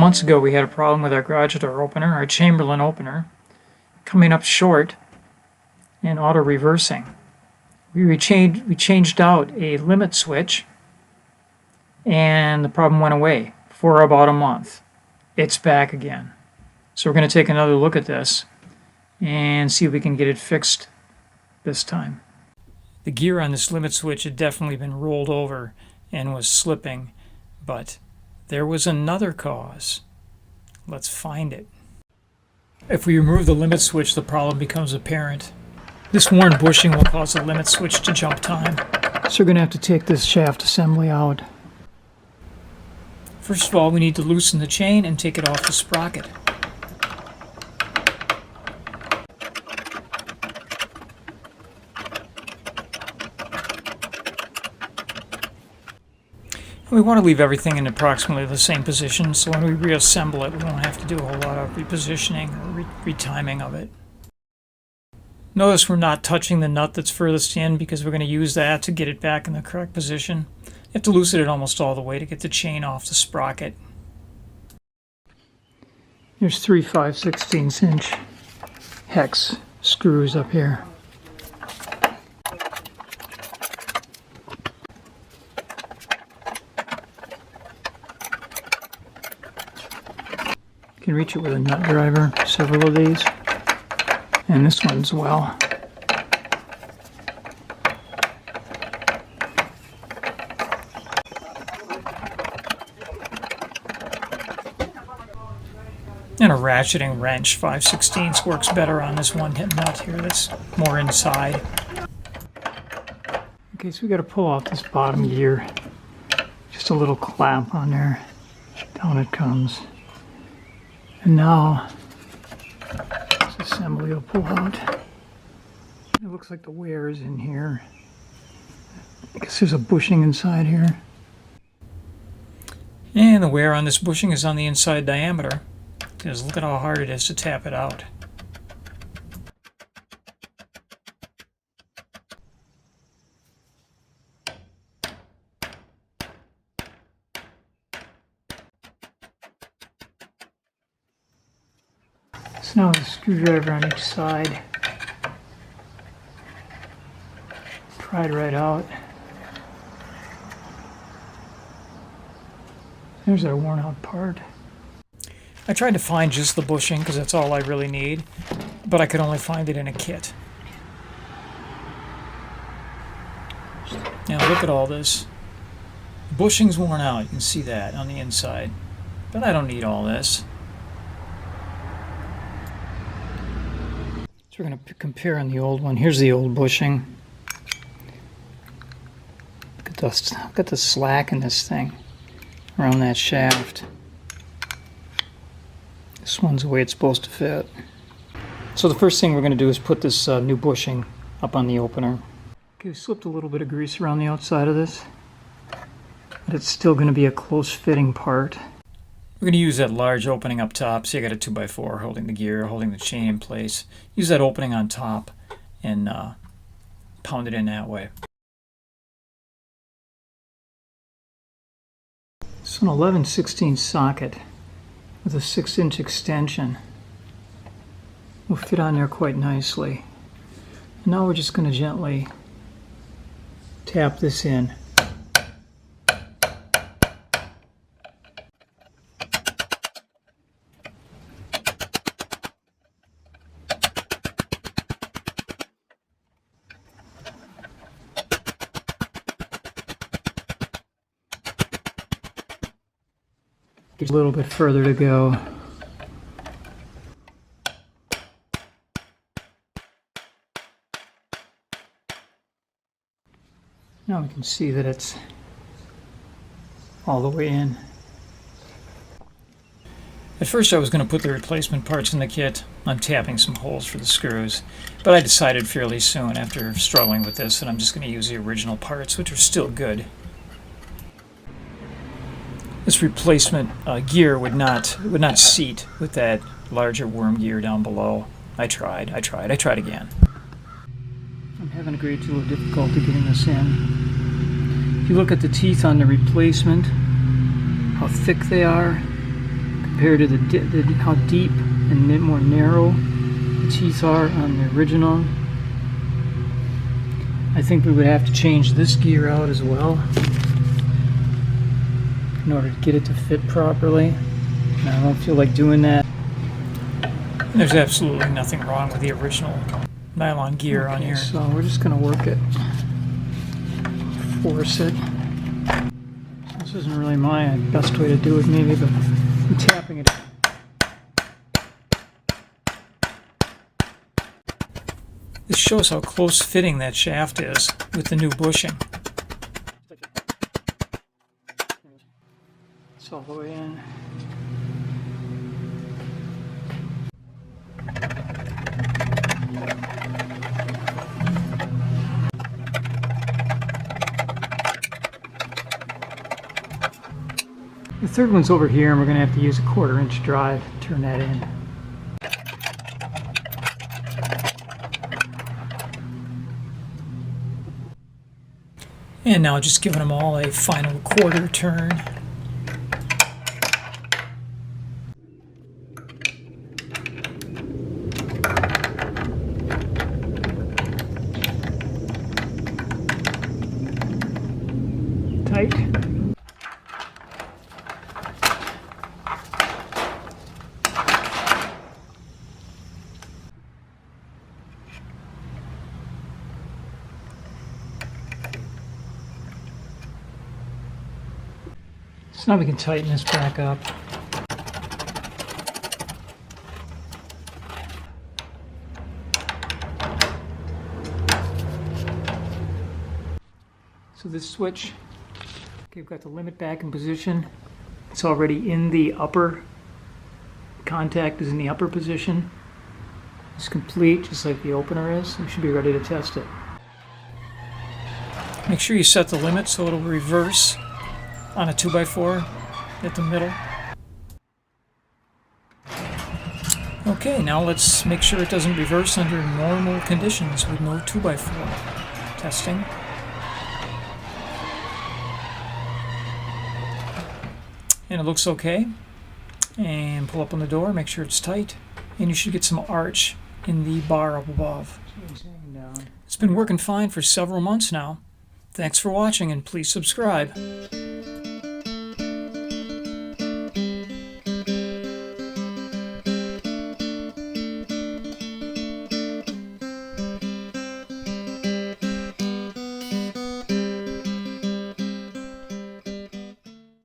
Months ago we had a problem with our garage door opener, our Chamberlain opener, coming up short and auto-reversing. We changed out a limit switch and the problem went away for about a month. It's back again. So we're going to take another look at this and see if we can get it fixed this time. The gear on this limit switch had definitely been rolled over and was slipping, but there was another cause. Let's find it. If we remove the limit switch, the problem becomes apparent. This worn bushing will cause the limit switch to jump time. So we're going to have to take this shaft assembly out. First of all, we need to loosen the chain and take it off the sprocket. We want to leave everything in approximately the same position, so when we reassemble it, we won't have to do a whole lot of repositioning or retiming of it. Notice we're not touching the nut that's furthest in because we're going to use that to get it back in the correct position. You have to loosen it almost all the way to get the chain off the sprocket. There's 3 5/16 inch hex screws up here. You can reach it with a nut driver, several of these, and this one as well. And a ratcheting wrench, 5/16 works better on this one nut here that's more inside. Okay, so we got to pull off this bottom gear. Just a little clamp on there. Down it comes. And now this assembly will pull out. It looks like the wear is in here. I guess there's a bushing inside here. And the wear on this bushing is on the inside diameter. Because look at how hard it is to tap it out. So now the screwdriver on each side. Pry it right out. There's our worn out part. I tried to find just the bushing because that's all I really need, but I could only find it in a kit. Now look at all this. The bushing's worn out, you can see that on the inside, but I don't need all this. So we're going to compare on the old one. Here's the old bushing. Look at the slack in this thing around that shaft. This one's the way it's supposed to fit. So the first thing we're going to do is put this new bushing up on the opener. Okay, we slipped a little bit of grease around the outside of this, but it's still going to be a close fitting part. We're going to use that large opening up top. See, I got a 2x4 holding the gear, holding the chain in place. Use that opening on top and pound it in that way. It's an 11/16 socket with a 6-inch extension. Will fit on there quite nicely. And now we're just going to gently tap this in. A little bit further to go. Now we can see that it's all the way in. At first I was going to put the replacement parts in the kit, untapping some holes for the screws, but I decided fairly soon after struggling with this that I'm just going to use the original parts, which are still good. This replacement gear would not seat with that larger worm gear down below. I tried again. I'm having a great deal of difficulty getting this in. If you look at the teeth on the replacement, how thick they are compared to how deep and more narrow the teeth are on the original. I think we would have to change this gear out as well in order to get it to fit properly. And I don't feel like doing that. There's absolutely nothing wrong with the original nylon gear on here. So we're just going to work it, force it. This isn't really my best way to do it maybe, but I'm tapping it. This shows how close fitting that shaft is with the new bushing. It's all the way in. The third one's over here, and we're going to have to use a 1/4-inch drive to turn that in. And now just giving them all a final 1/4 turn. Tight. So now we can tighten this back up. So this switch, okay, we've got the limit back in position. It's already in the upper, contact is in the upper position. It's complete, just like the opener is. We should be ready to test it. Make sure you set the limit so it'll reverse on a 2x4 at the middle. Okay, now let's make sure it doesn't reverse under normal conditions with no 2x4 testing. And it looks okay. And pull up on the door, make sure it's tight, and you should get some arch in the bar up above. It's been working fine for several months now. Thanks for watching, and please subscribe.